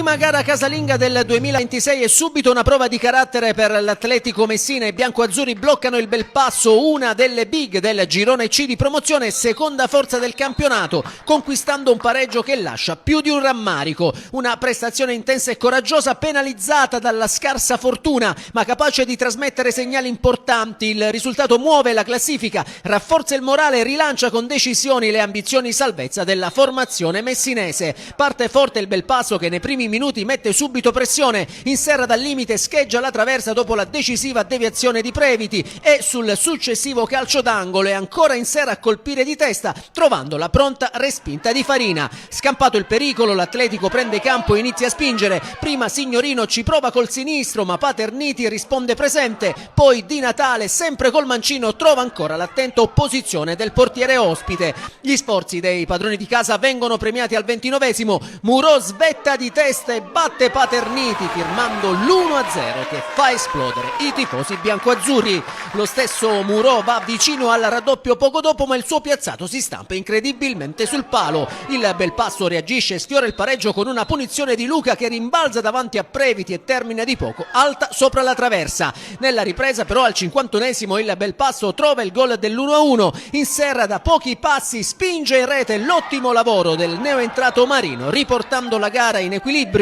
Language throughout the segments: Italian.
Prima gara casalinga del 2026 e subito una prova di carattere per l'Atletico Messina. I biancoazzurri bloccano il Belpasso, una delle big del girone C di promozione, seconda forza del campionato, conquistando un pareggio che lascia più di un rammarico. Una prestazione intensa e coraggiosa, penalizzata dalla scarsa fortuna, ma capace di trasmettere segnali importanti. Il risultato muove la classifica, rafforza il morale e rilancia con decisioni le ambizioni salvezza della formazione messinese. Parte forte il Belpasso che nei primi minuti mette subito pressione, inserra dal limite, scheggia la traversa dopo la decisiva deviazione di Previti e sul successivo calcio d'angolo è ancora in serra a colpire di testa, trovando la pronta respinta di Farina. Scampato il pericolo, l'Atletico prende campo e inizia a spingere. Prima Signorino ci prova col sinistro, ma Paterniti risponde presente. Poi Di Natale, sempre col mancino, trova ancora l'attenta opposizione del portiere ospite. Gli sforzi dei padroni di casa vengono premiati al 29esimo. Murò svetta di testa e batte Paterniti, firmando l'1-0 che fa esplodere i tifosi biancoazzurri. Lo stesso Murò va vicino al raddoppio poco dopo, ma il suo piazzato si stampa incredibilmente sul palo. Il Belpasso reagisce e sfiora il pareggio con una punizione di Luca che rimbalza davanti a Previti e termina di poco alta sopra la traversa. Nella ripresa però al 51esimo il Belpasso trova il gol dell'1-1, in serra da pochi passi, spinge in rete l'ottimo lavoro del neoentrato Marino, riportando la gara in equilibrio.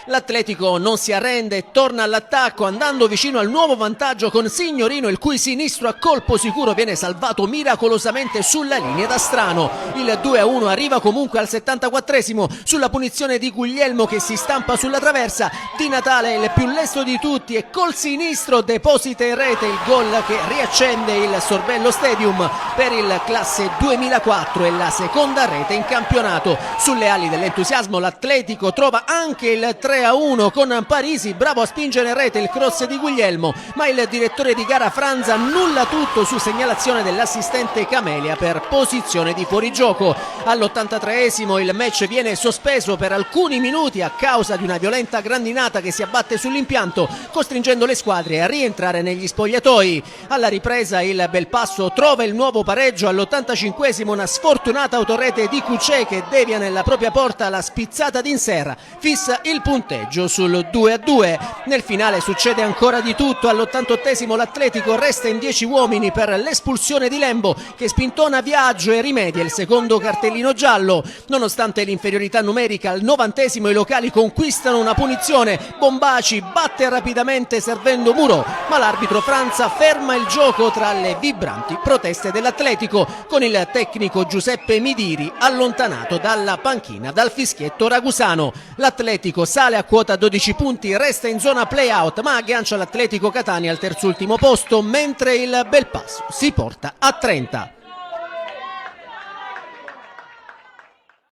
L'Atletico non si arrende e torna all'attacco, andando vicino al nuovo vantaggio con Signorino, il cui sinistro a colpo sicuro viene salvato miracolosamente sulla linea da strano. Il 2-1 arriva comunque al 74esimo sulla punizione di Guglielmo che si stampa sulla traversa. Di Natale, il più lesto di tutti, e col sinistro deposita in rete il gol che riaccende il Sorbello Stadium per il classe 2004 e la seconda rete in campionato. Sulle ali dell'entusiasmo l'Atletico trova anche il 3-1 con Parisi bravo a spingere in rete il cross di Guglielmo, ma il direttore di gara Franza annulla tutto su segnalazione dell'assistente Camelia per posizione di fuorigioco. All'83esimo il match viene sospeso per alcuni minuti a causa di una violenta grandinata che si abbatte sull'impianto, costringendo le squadre a rientrare negli spogliatoi. Alla ripresa il Belpasso trova il nuovo pareggio all'85esimo, una sfortunata autorete di Cucè che devia nella propria porta la spizzata d'Inserra, fissa il punteggio sul 2-2. Nel finale succede ancora di tutto. All'88esimo l'Atletico resta in 10 uomini per l'espulsione di Lembo che spintona Viaggio e rimedia il secondo cartellino giallo. Nonostante l'inferiorità numerica, al 90esimo i locali conquistano una punizione. Bombaci batte rapidamente servendo Murò, ma l'arbitro Franza ferma il gioco tra le vibranti proteste dell'Atletico, con il tecnico Giuseppe Midiri allontanato dalla panchina dal fischietto ragusano. L'Atletico sale a quota 12 punti, resta in zona play-out, ma aggancia l'Atletico Catania al terzultimo posto, mentre il Belpasso si porta a 30.